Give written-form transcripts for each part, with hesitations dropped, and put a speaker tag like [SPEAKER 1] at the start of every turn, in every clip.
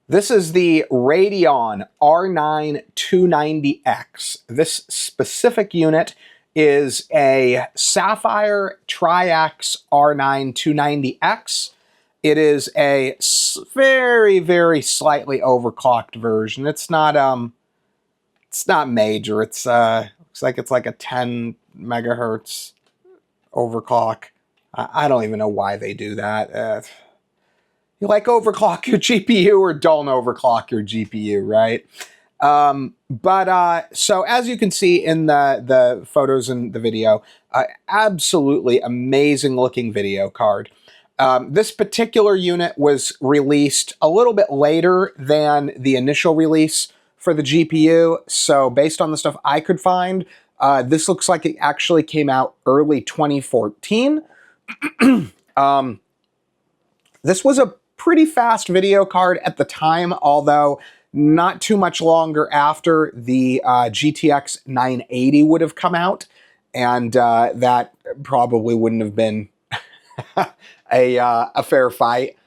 [SPEAKER 1] This is the Radeon R9 290X. This specific unit is a Sapphire Tri-X R9 290X. It is a very, very slightly overclocked version. It's not major. It's looks like it's like a 10 megahertz overclock. I don't even know why they do that. You like overclock your GPU or don't overclock your GPU, right? So as you can see in the photos and the video, absolutely amazing looking video card. This particular unit was released a little bit later than the initial release for the GPU. So based on the stuff I could find, this looks like it actually came out early 2014. This was a pretty fast video card at the time, although not too much longer after the GTX 980 would have come out, and that probably wouldn't have been a fair fight.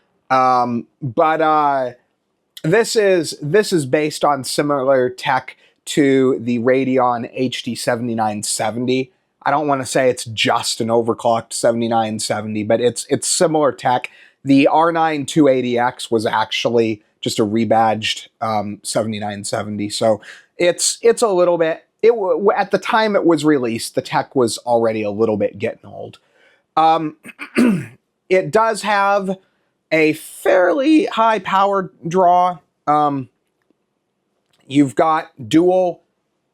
[SPEAKER 1] This is based on similar tech to the Radeon HD 7970. I don't want to say it's just an overclocked 7970, but it's similar tech. The R9 280X was actually just a rebadged 7970, so it's a little bit. At the time it was released, the tech was already a little bit getting old. It does have a fairly high power draw. You've got dual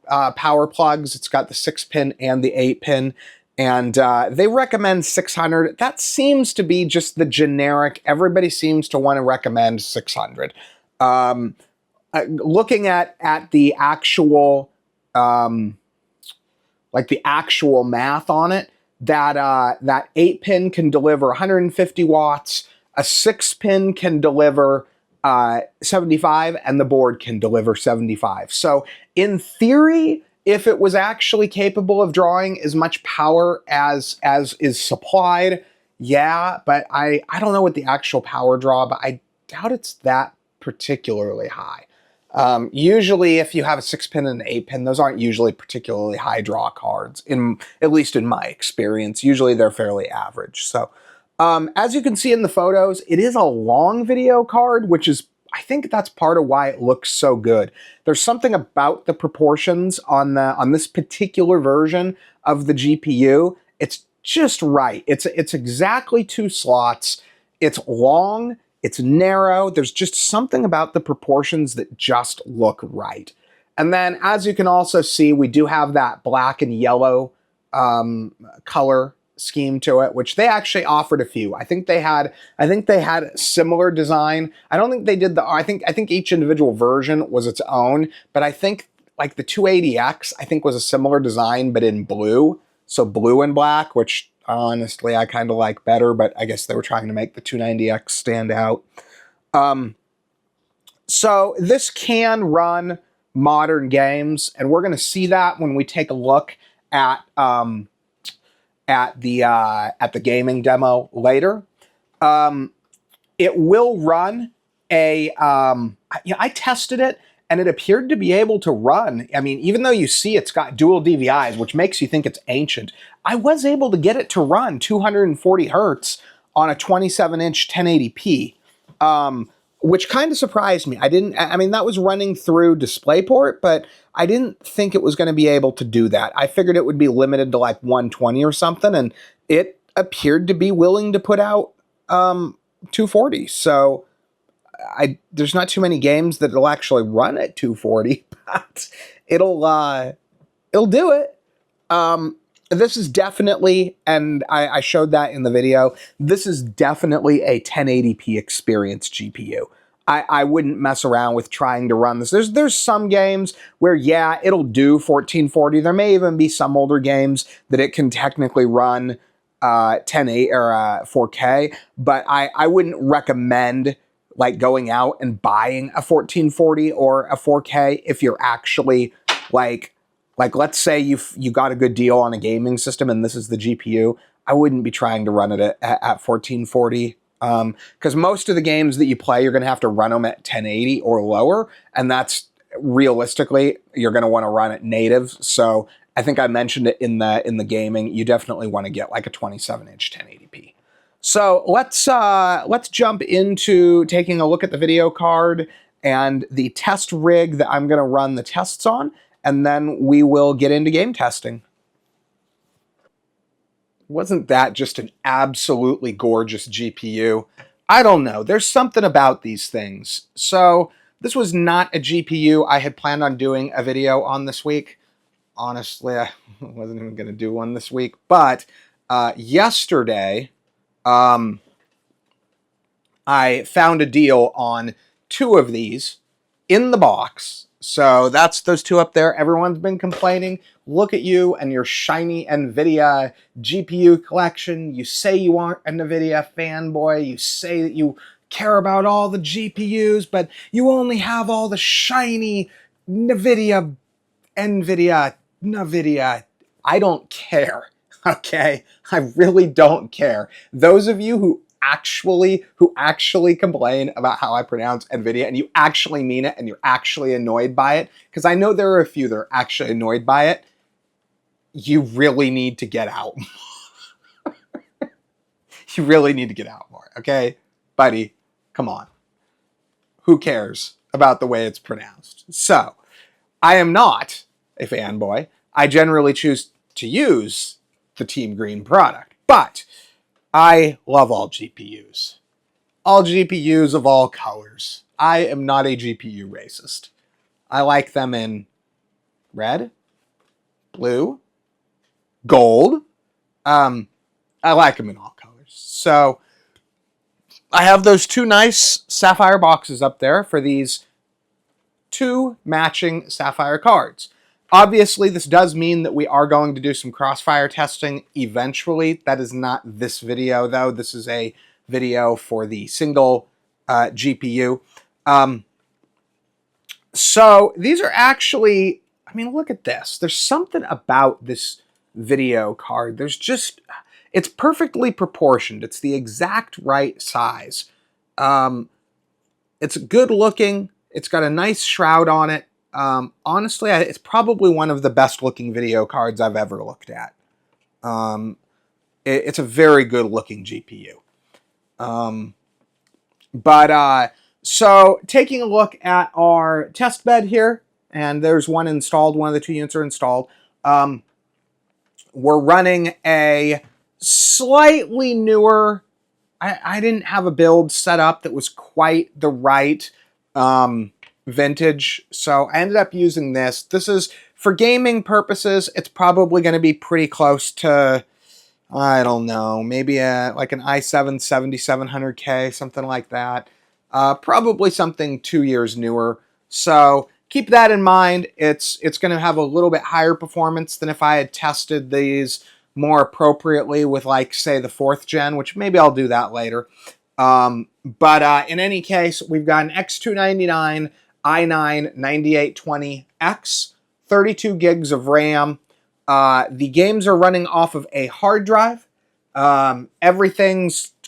[SPEAKER 1] power plugs. It's got the 6-pin and the 8-pin. And they recommend 600. That seems to be just the generic. Everybody seems to want to recommend 600. Looking at the actual, like the actual math on it, that 8-pin can deliver 150 watts. A 6-pin can deliver 75, and the board can deliver 75. So in theory, if it was actually capable of drawing as much power as is supplied, yeah, but I don't know what the actual power draw, but I doubt it's that particularly high. Usually if you have a 6-pin and an 8-pin, those aren't usually particularly high draw cards, at least in my experience. Usually they're fairly average. So as you can see in the photos, it is a long video card, which is, I think that's part of why it looks so good. There's something about the proportions on this particular version of the GPU. It's just right. It's exactly 2 slots. It's long. It's narrow. There's just something about the proportions that just look right. And then, as you can also see, we do have that black and yellow color scheme to it, which they actually offered a few. I think they had similar design. I don't think they did I think each individual version was its own, but I think like the 280X I think was a similar design but in blue. So blue and black, which honestly I kind of like better, but I guess they were trying to make the 290X stand out. So this can run modern games, and we're going to see that when we take a look at the gaming demo later. It will run a, I tested it and it appeared to be able to run. I mean, even though you see it's got dual DVIs, which makes you think it's ancient, I was able to get it to run 240 hertz on a 27-inch 1080p, which kind of surprised me. I mean, that was running through DisplayPort, but I didn't think it was going to be able to do that. I figured it would be limited to like 120 or something, and it appeared to be willing to put out 240. So there's not too many games that it'll actually run at 240, but it'll do it. This is definitely, and I showed that in the video, this is definitely a 1080p experience GPU. I wouldn't mess around with trying to run this. There's some games where, yeah, it'll do 1440. There may even be some older games that it can technically run 1080 or 4K, but I wouldn't recommend like going out and buying a 1440 or a 4K if you're actually like let's say you got a good deal on a gaming system and this is the GPU. I wouldn't be trying to run it at 1440 Because most of the games that you play, you're going to have to run them at 1080 or lower, and that's realistically you're going to want to run it native. So I think I mentioned it in the gaming. You definitely want to get like a 27-inch 1080p. So let's jump into taking a look at the video card and the test rig that I'm going to run the tests on, and then we will get into game testing. Wasn't that just an absolutely gorgeous GPU? I don't know. There's something about these things. So this was not a GPU I had planned on doing a video on this week. Honestly, I wasn't even going to do one this week. But yesterday, I found a deal on 2 of these in the box. So that's those 2 up there. Everyone's been complaining. Look at you and your shiny NVIDIA GPU collection. You say you aren't a NVIDIA fanboy. You say that you care about all the GPUs, but you only have all the shiny NVIDIA. I don't care, okay? I really don't care. Those of you who actually complain about how I pronounce NVIDIA, and you actually mean it, and you're actually annoyed by it, because I know there are a few that are actually annoyed by it, you really need to get out. You really need to get out more, okay? Buddy, come on. Who cares about the way it's pronounced? So, I am not a fanboy. I generally choose to use the Team Green product, but I love all GPUs. All GPUs of all colors. I am not a GPU racist. I like them in red, blue, gold. I like them in all colors. So I have those 2 nice Sapphire boxes up there for these 2 matching Sapphire cards. Obviously, this does mean that we are going to do some crossfire testing eventually. That is not this video, though. This is a video for the single GPU. So these are actually, I mean, look at this. There's something about this video card. It's perfectly proportioned. It's the exact right size. It's good looking. It's got a nice shroud on it. Honestly, it's probably one of the best looking video cards I've ever looked at. It's a very good looking GPU. So taking a look at our test bed here, and there's one installed, one of the 2 units are installed. We're running a slightly newer, I didn't have a build set up that was quite the right vintage, so I ended up using this. This is, for gaming purposes, it's probably going to be pretty close to, I don't know, maybe like an i7 7700K, something like that. Probably something 2 years newer. So keep that in mind. It's going to have a little bit higher performance than if I had tested these more appropriately with, like, say, the 4th gen, which maybe I'll do that later. But in any case, we've got an X299 i9 9820X, 32 gigs of RAM. The games are running off of a hard drive.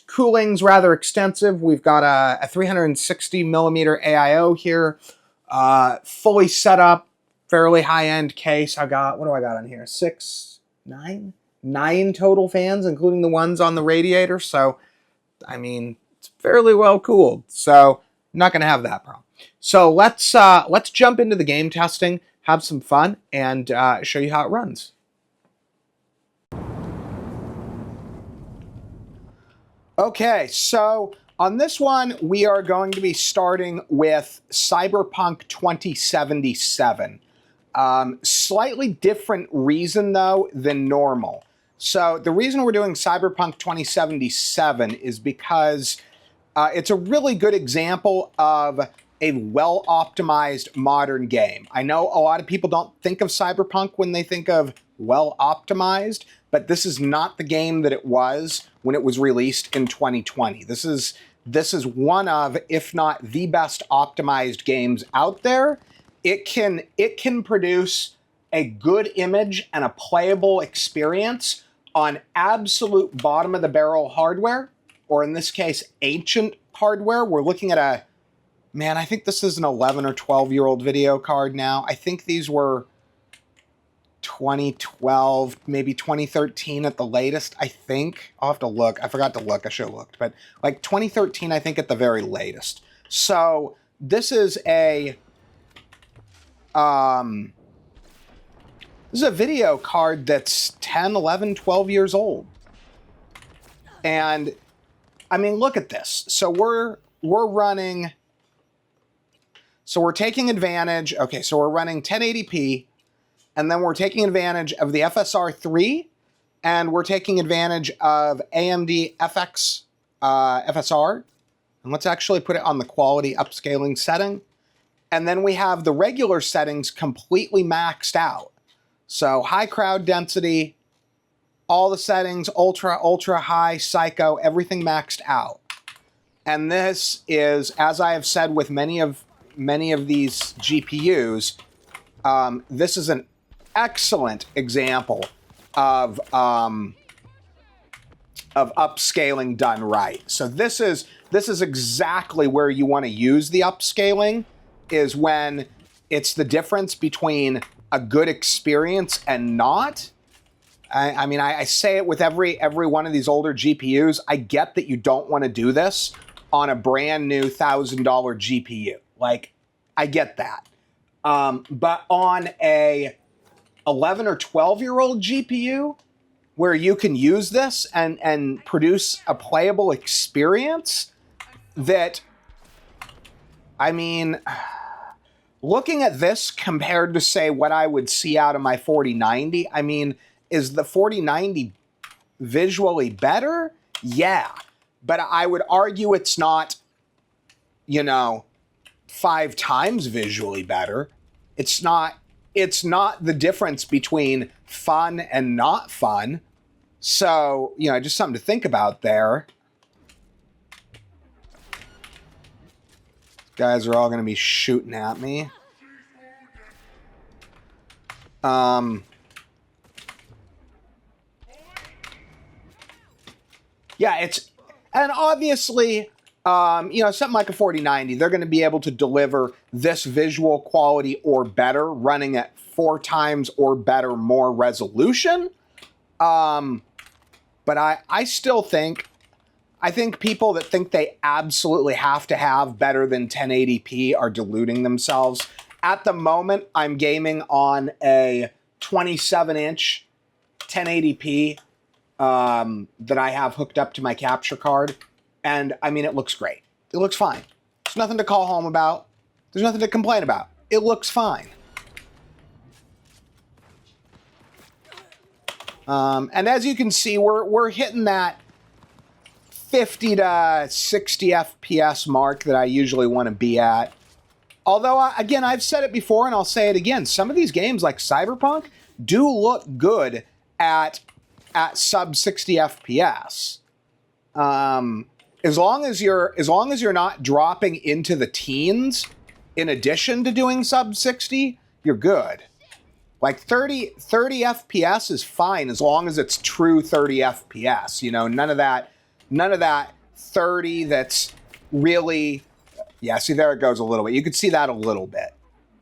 [SPEAKER 1] Cooling's rather extensive. We've got a 360 millimeter AIO here, fully set up, fairly high-end case. What do I got on here? 9 total fans, including the ones on the radiator. So, I mean, it's fairly well cooled. So, I'm not going to have that problem. So let's jump into the game testing, have some fun, and show you how it runs. Okay, so on this one, we are going to be starting with Cyberpunk 2077. Slightly different reason, though, than normal. So the reason we're doing Cyberpunk 2077 is because it's a really good example of a well-optimized modern game. I know a lot of people don't think of Cyberpunk when they think of well-optimized, but this is not the game that it was when it was released in 2020. This is one of, if not the best optimized games out there. It can produce a good image and a playable experience on absolute bottom of the barrel hardware or in this case, ancient hardware. We're looking at a, man, I think this is an 11 or 12-year-old video card now. I think these were 2012, maybe 2013 at the latest, I think. I'll have to look. I forgot to look. I should have looked. But like 2013, I think, at the very latest. So this is a video card that's 10, 11, 12 years old. And I mean, look at this. So we're running, so we're taking advantage. Okay, so we're running 1080p, and then we're taking advantage of the FSR3, and we're taking advantage of AMD FX FSR. And let's actually put it on the quality upscaling setting. And then we have the regular settings completely maxed out. So high crowd density, all the settings, ultra, ultra high, psycho, everything maxed out. And this is, as I have said with many of these GPUs, this is an excellent example of upscaling done right. So this is exactly where you want to use the upscaling, is when it's the difference between a good experience and not. I mean, I say it with every one of these older GPUs. I get that you don't want to do this on a brand new $1,000 GPU. Like, I get that. But on a 11 or 12-year-old GPU, where you can use this and produce a playable experience, that, I mean, looking at this compared to, say, what I would see out of my 4090, I mean, is the 4090 visually better? Yeah. But I would argue it's not, 5 times visually better. It's not the difference between fun and not fun. So, just something to think about there. Guys are all going to be shooting at me. Yeah, and obviously, something like a 4090, they're going to be able to deliver this visual quality or better, running at 4 times or better more resolution. But I still think, people that think they absolutely have to have better than 1080p are deluding themselves. At the moment, I'm gaming on a 27-inch 1080p that I have hooked up to my capture card. And, I mean, it looks great. It looks fine. There's nothing to call home about. There's nothing to complain about. It looks fine. And as you can see, we're hitting that 50 to 60 FPS mark that I usually want to be at. Although, again, I've said it before and I'll say it again. Some of these games, like Cyberpunk, do look good at sub 60 FPS. As long as you're not dropping into the teens in addition to doing sub 60, you're good. Like 30 FPS is fine as long as it's true 30 FPS. None of that 30 that's really, yeah, see, there it goes a little bit. You could see that a little bit.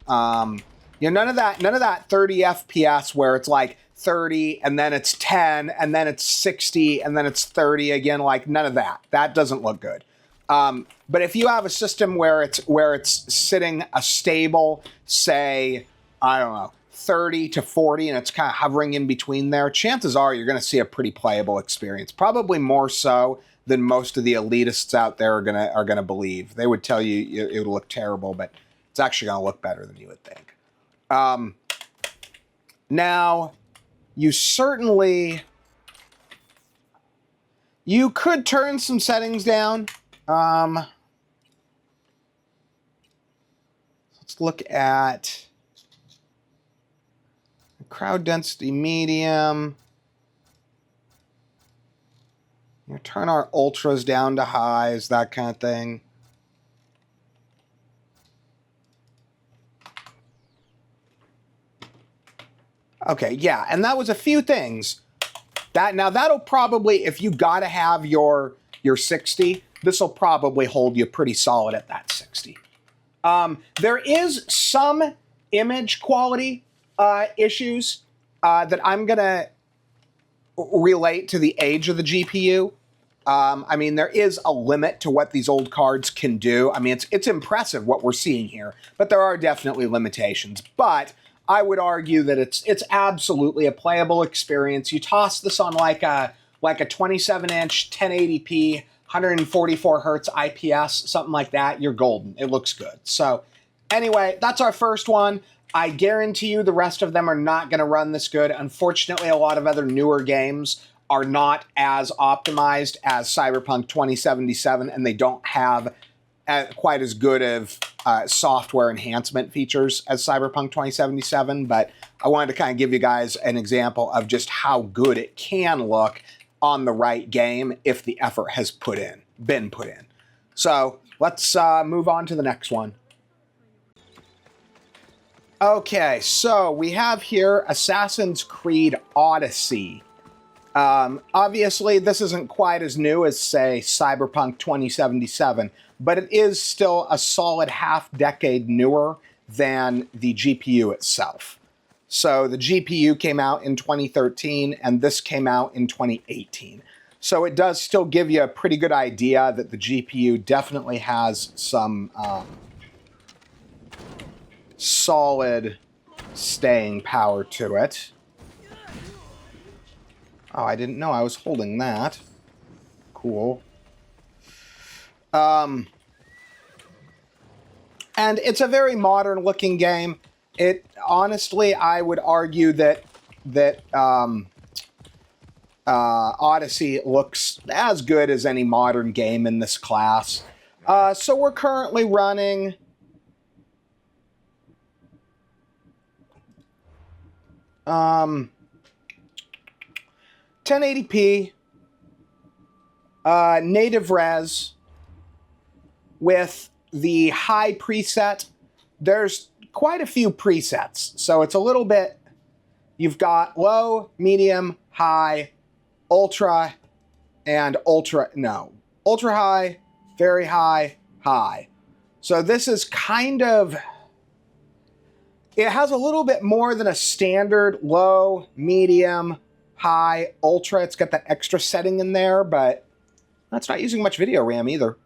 [SPEAKER 1] None of that 30 FPS where it's like 30 and then it's 10 and then it's 60 and then it's 30 again. Like, none of that. That doesn't look good. But if you have a system where it's sitting a stable, say, I don't know, 30 to 40, and it's kind of hovering in between there, chances are you're going to see a pretty playable experience. Probably more so than most of the elitists out there are gonna believe. They would tell you it would look terrible, but it's actually going to look better than you would think. Now, you could turn some settings down. Let's look at crowd density medium. Turn our ultras down to highs, that kind of thing. Okay, yeah, and that was a few things. Now that'll probably, if you gotta have your your 60, this will probably hold you pretty solid at that 60. There is some image quality issues that I'm going to relate to the age of the GPU. I mean, there is a limit to what these old cards can do. I mean, it's impressive what we're seeing here, but there are definitely limitations. But I would argue that it's absolutely a playable experience. You toss this on like a 27-inch 1080p, 144 hertz IPS, something like that, you're golden. It looks good. So anyway, that's our first one. I guarantee you the rest of them are not going to run this good. Unfortunately, a lot of other newer games are not as optimized as Cyberpunk 2077, and they don't have quite as good of software enhancement features as Cyberpunk 2077, but I wanted to kind of give you guys an example of just how good it can look on the right game if the effort has been put in. So let's move on to the next one. Okay, so we have here Assassin's Creed Odyssey. Obviously, this isn't quite as new as, say, Cyberpunk 2077, but it is still a solid half-decade newer than the GPU itself. So the GPU came out in 2013, and this came out in 2018. So it does still give you a pretty good idea that the GPU definitely has some solid staying power to it. Oh, I didn't know I was holding that. Cool. And it's a very modern looking game. It honestly, I would argue that Odyssey looks as good as any modern game in this class. So we're currently running 1080p, native res, with the high preset. There's quite a few presets, so it's a little bit, you've got low, medium, high, ultra, and ultra high, very high, high. So this is kind of, it has a little bit more than a standard low, medium, high, ultra. It's got that extra setting in there, but that's not using much video RAM either.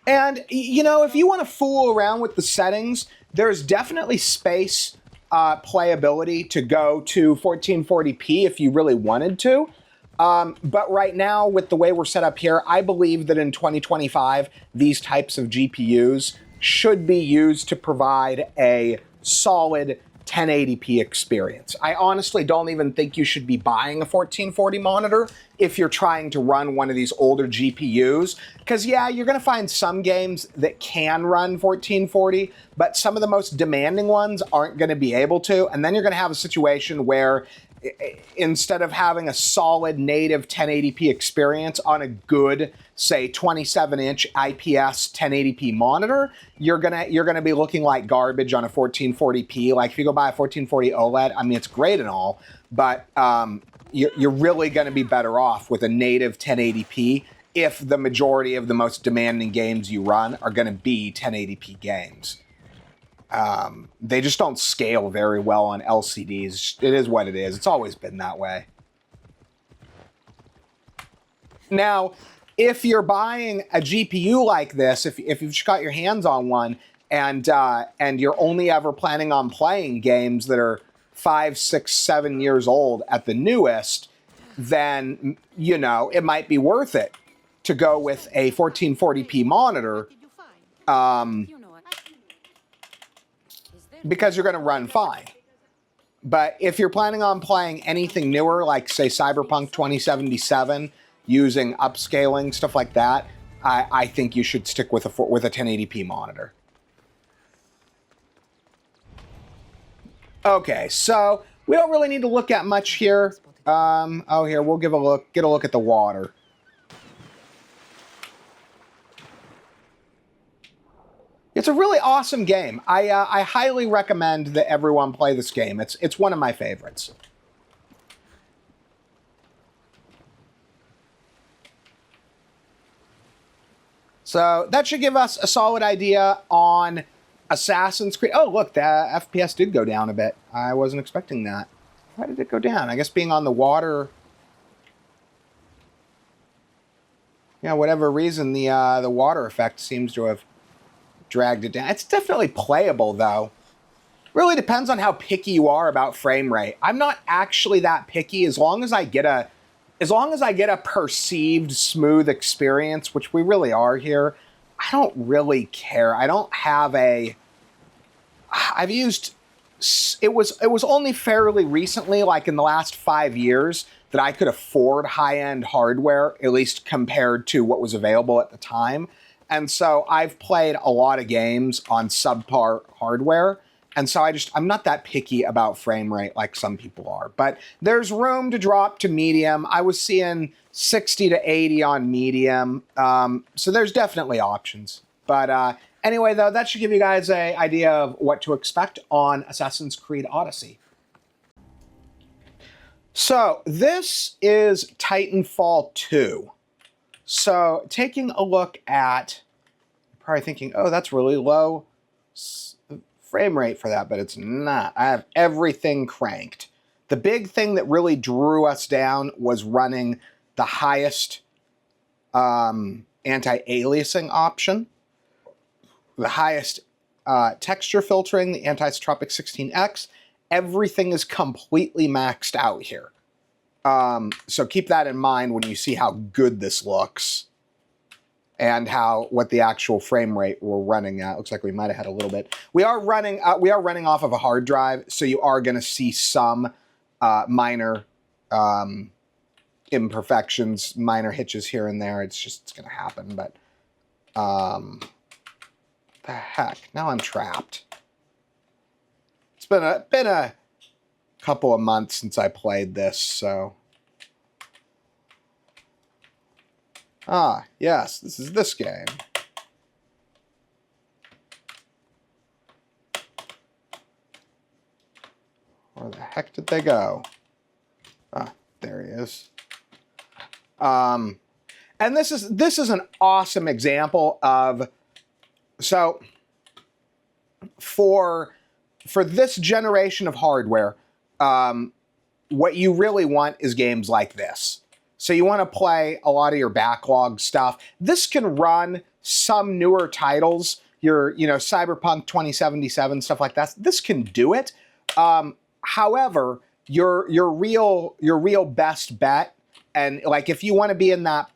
[SPEAKER 1] And, you know, if you want to fool around with the settings, there's definitely space, playability to go to 1440p if you really wanted to. But right now, with the way we're set up here, I believe that in 2025, these types of GPUs should be used to provide a solid 1080p experience. I honestly don't even think you should be buying a 1440 monitor if you're trying to run one of these older GPUs. Because yeah, you're going to find some games that can run 1440, but some of the most demanding ones aren't going to be able to. And then you're going to have a situation where instead of having a solid native 1080p experience on a good, say, 27-inch IPS 1080p monitor, you're gonna be looking like garbage on a 1440p. Like if you go buy a 1440 OLED, I mean, it's great and all, but you're really gonna be better off with a native 1080p if the majority of the most demanding games you run are gonna be 1080p games. They just don't scale very well on LCDs. It is what it is. It's always been that way. Now, if you're buying a GPU like this, if you've just got your hands on one, and you're only ever planning on playing games that are 5, 6, 7 years old at the newest, then, you know, it might be worth it to go with a 1440p monitor, because you're going to run fine. But if you're planning on playing anything newer, like, say, Cyberpunk 2077, using upscaling, stuff like that, I think you should stick with a 1080p monitor. Okay, so we don't really need to look at much here. Oh, here, we'll get a look at the water. It's a really awesome game. I highly recommend that everyone play this game. It's one of my favorites. So that should give us a solid idea on Assassin's Creed. Oh, look, the FPS did go down a bit. I wasn't expecting that. Why did it go down? I guess being on the water. Yeah, whatever reason, the water effect seems to have dragged it down. It's definitely playable, though. Really depends on how picky you are about frame rate. I'm not actually that picky as long as I get a perceived smooth experience, which we really are here. I don't really care. I don't have I've used it was only fairly recently, like in the last 5 years, that I could afford high-end hardware, at least compared to what was available at the time. And so I've played a lot of games on subpar hardware. And so I'm not that picky about frame rate like some people are. But there's room to drop to medium. I was seeing 60 to 80 on medium. So there's definitely options. But anyway, though, that should give you guys an idea of what to expect on Assassin's Creed Odyssey. So this is Titanfall 2. So taking a look at, probably thinking, oh, that's really low frame rate for that, but it's not. I have everything cranked. The big thing that really drew us down was running the highest anti-aliasing option, the highest texture filtering, the Anisotropic 16X. Everything is completely maxed out here. So keep that in mind when you see how good this looks and what the actual frame rate we're running at. Looks like we might have had a little bit. We are running off of a hard drive, so you are going to see some minor imperfections, minor hitches here and there. It's going to happen, but the heck? Now I'm trapped. It's been a couple of months since I played this, so. Ah, yes, this is this game. Where the heck did they go? Ah, there he is. And this is an awesome example of, so for this generation of hardware, what you really want is games like this. So you want to play a lot of your backlog stuff. This can run some newer titles, your Cyberpunk 2077, stuff like that. This can do it. However, your real best bet, and like if you want to be at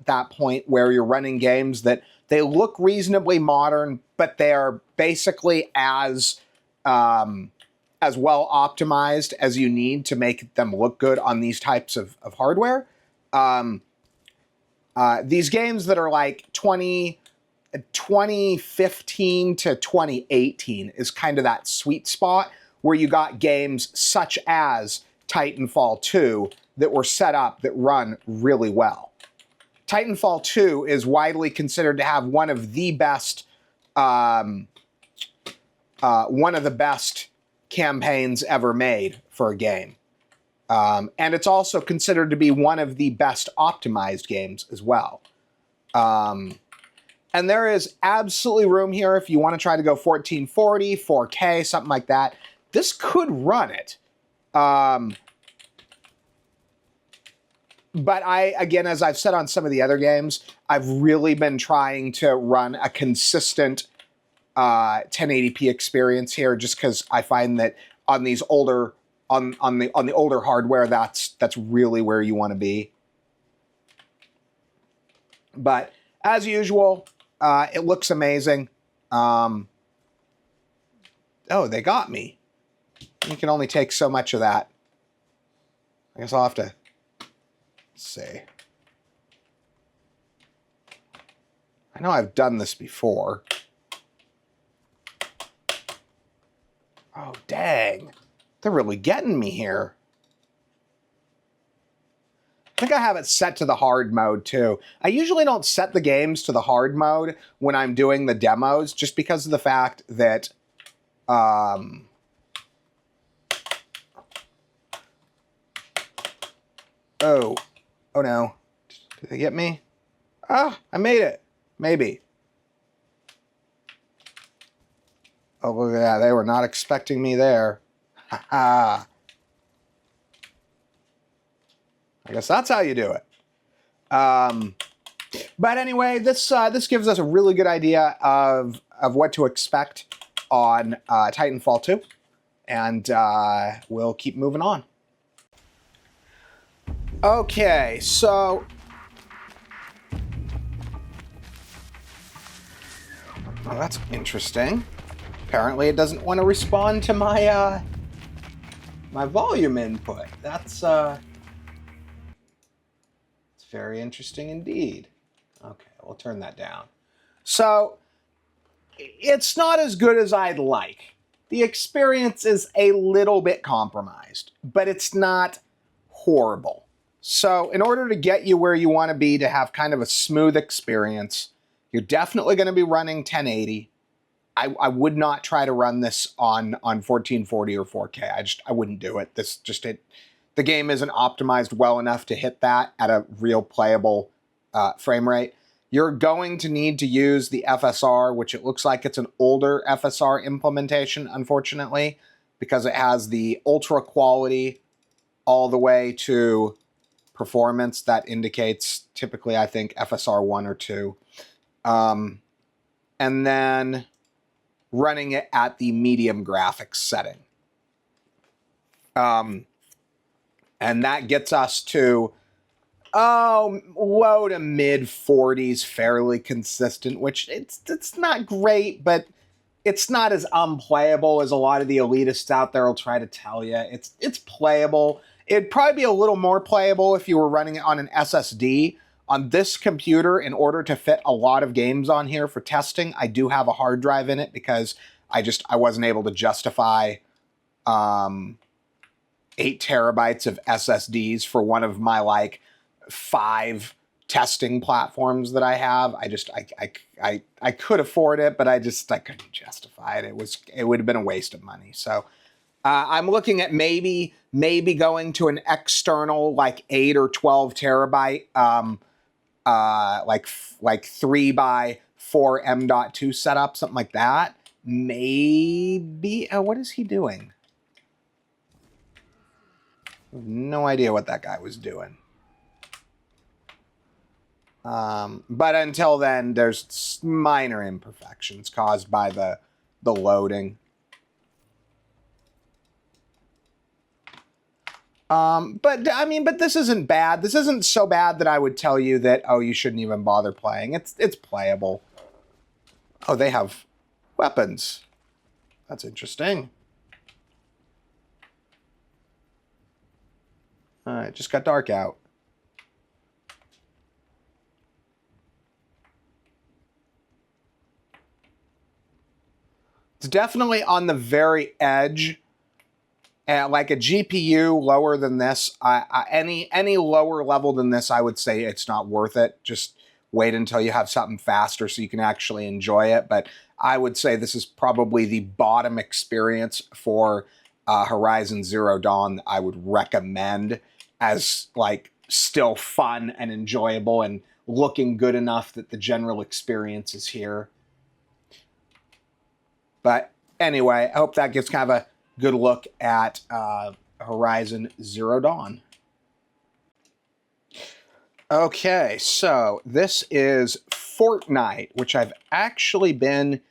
[SPEAKER 1] that point where you're running games that they look reasonably modern, but they are basically as well optimized as you need to make them look good on these types of hardware. These games that are like 2015 to 2018 is kind of that sweet spot where you got games such as Titanfall 2 that were set up that run really well. Titanfall 2 is widely considered to have one of the best campaigns ever made for a game. And it's also considered to be one of the best optimized games as well. And there is absolutely room here if you want to try to go 1440, 4K, something like that. This could run it. But again, as I've said on some of the other games, I've really been trying to run a consistent 1080p experience here, just because I find that on these older on the older hardware, that's really where you want to be. But as usual, it looks amazing. Oh, they got me. You can only take so much of that. I guess I'll have to see. I know I've done this before. Oh, dang. They're really getting me here. I think I have it set to the hard mode, too. I usually don't set the games to the hard mode when I'm doing the demos, just because of the fact that... Oh no. Did they get me? Ah, I made it. Maybe. Oh, look at that. They were not expecting me there. Ha ha. I guess that's how you do it. But anyway, this gives us a really good idea of what to expect on Titanfall 2. And we'll keep moving on. Okay, so... Oh, that's interesting. Apparently it doesn't want to respond to my my volume input. That's it's very interesting indeed. Okay, we'll turn that down. So it's not as good as I'd like. The experience is a little bit compromised, but it's not horrible. So in order to get you where you want to be, to have kind of a smooth experience, you're definitely going to be running 1080. I would not try to run this on 1440 or 4K. I wouldn't do it. The game isn't optimized well enough to hit that at a real playable frame rate. You're going to need to use the FSR, which it looks like it's an older FSR implementation, unfortunately, because it has the ultra quality all the way to performance. That indicates typically, I think, FSR 1 or 2. And then running it at the medium graphics setting. And that gets us to low to mid 40s, fairly consistent, which it's not great, but it's not as unplayable as a lot of the elitists out there will try to tell you. It's playable. It'd probably be a little more playable if you were running it on an SSD. On this computer, in order to fit a lot of games on here for testing, I do have a hard drive in it because I wasn't able to justify 8 terabytes of SSDs for one of my like 5 testing platforms that I have. I could afford it, but I couldn't justify it. It would have been a waste of money. So I'm looking at maybe going to an external like 8 or 12 terabyte like 3 by 4 M.2 setup, something like that. Maybe. What is he doing? No idea what that guy was doing. But until then, there's minor imperfections caused by the loading. But this isn't bad. This isn't so bad that I would tell you that, oh, you shouldn't even bother playing. It's playable. Oh, they have weapons. That's interesting. It just got dark out. It's definitely on the very edge. Like a GPU lower than this, any lower level than this, I would say it's not worth it. Just wait until you have something faster so you can actually enjoy it. But I would say this is probably the bottom experience for Horizon Zero Dawn that I would recommend as like still fun and enjoyable and looking good enough that the general experience is here. But anyway, I hope that gives kind of a good look at Horizon Zero Dawn. Okay, so this is Fortnite, which I've actually been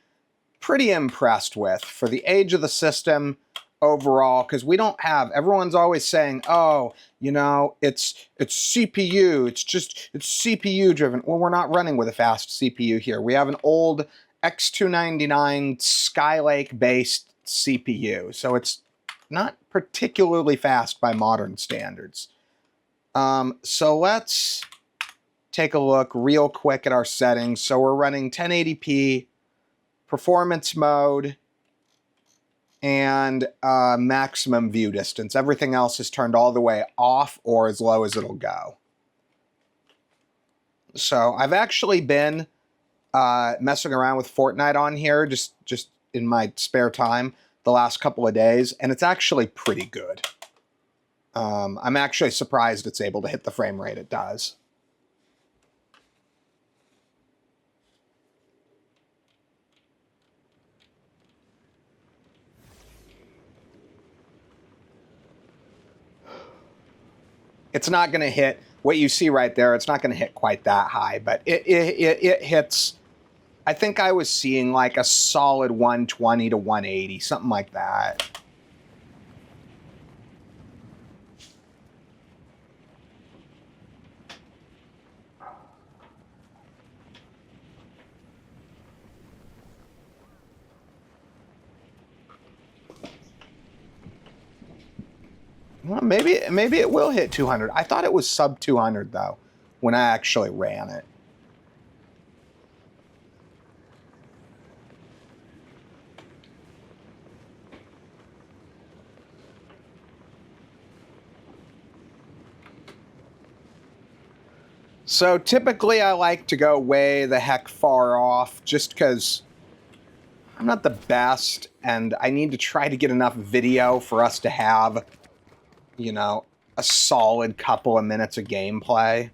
[SPEAKER 1] pretty impressed with for the age of the system overall, because we don't have, everyone's always saying, oh, you know, it's CPU, it's CPU driven. Well, we're not running with a fast CPU here. We have an old X299 Skylake based CPU, so it's not particularly fast by modern standards. So let's take a look real quick at our settings. So we're running 1080p, performance mode, and maximum view distance. Everything else is turned all the way off or as low as it'll go. So I've actually been messing around with Fortnite on here just in my spare time the last couple of days, and it's actually pretty good. I'm actually surprised it's able to hit the frame rate it does. It's not going to hit what you see right there. It's not going to hit quite that high, but it hits. I think I was seeing like a solid 120 to 180, something like that. Well, maybe it will hit 200. I thought it was sub 200 though, when I actually ran it. So typically I like to go way the heck far off just because I'm not the best and I need to try to get enough video for us to have, you know, a solid couple of minutes of gameplay.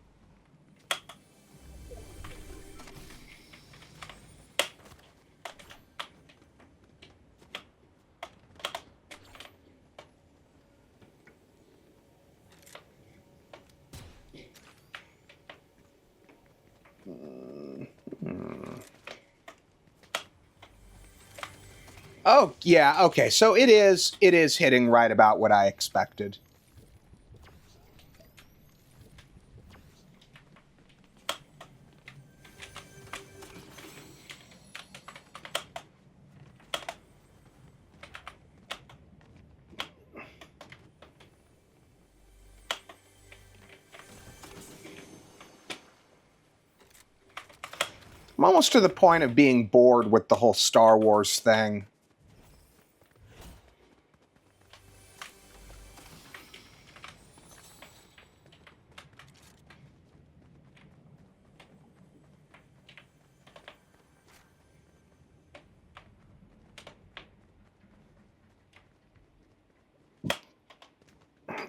[SPEAKER 1] Oh, yeah, okay. So it is hitting right about what I expected. I'm almost to the point of being bored with the whole Star Wars thing.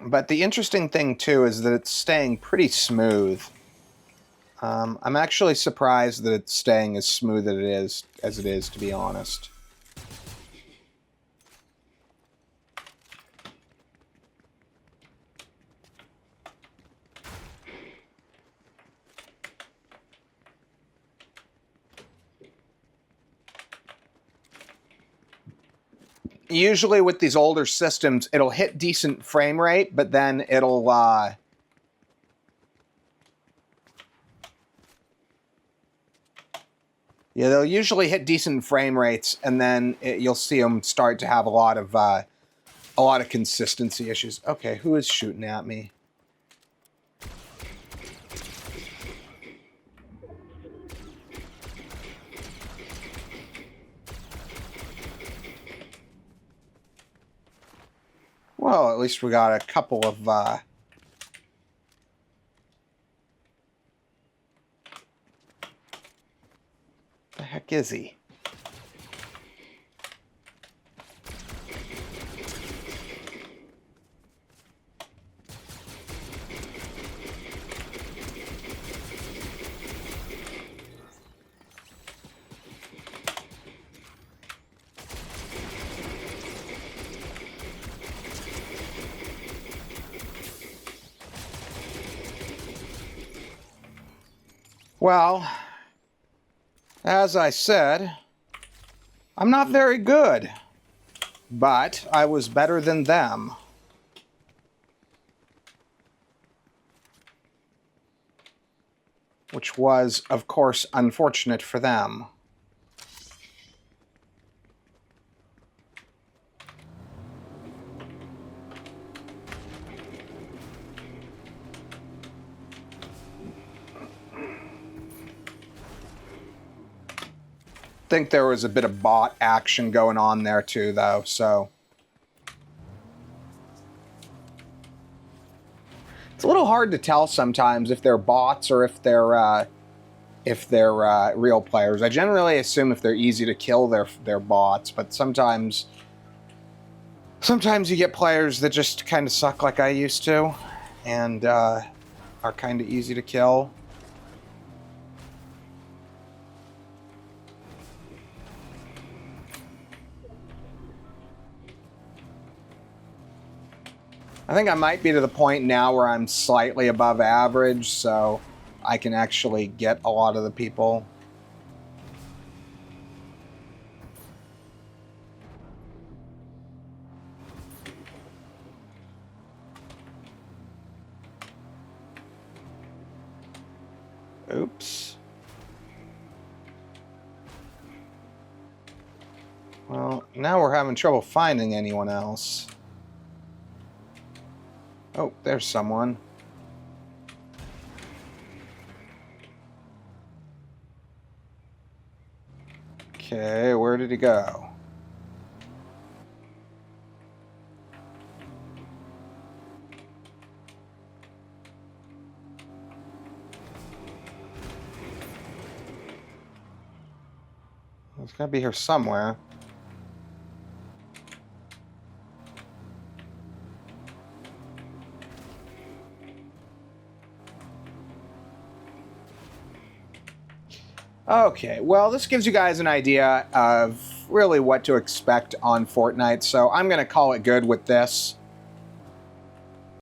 [SPEAKER 1] But the interesting thing, too, is that it's staying pretty smooth. I'm actually surprised that it's staying as smooth as it is, to be honest. Usually with these older systems, it'll hit decent frame rate, but then it'll... yeah, they'll usually hit decent frame rates, and then you'll see them start to have a lot of consistency issues. Okay, who is shooting at me? Well, at least we got a couple of... the heck is he? Well, as I said, I'm not very good, but I was better than them. Which was, of course, unfortunate for them. I think there was a bit of bot action going on there too, though, so... It's a little hard to tell sometimes if they're bots or if they're real players. I generally assume if they're easy to kill, they're bots, but sometimes you get players that just kind of suck like I used to, and are kind of easy to kill. I think I might be to the point now where I'm slightly above average, so I can actually get a lot of the people. Oops. Well, now we're having trouble finding anyone else. Oh, there's someone. Okay, where did he go? It's gotta be here somewhere. Okay, well, this gives you guys an idea of really what to expect on Fortnite, so I'm going to call it good with this.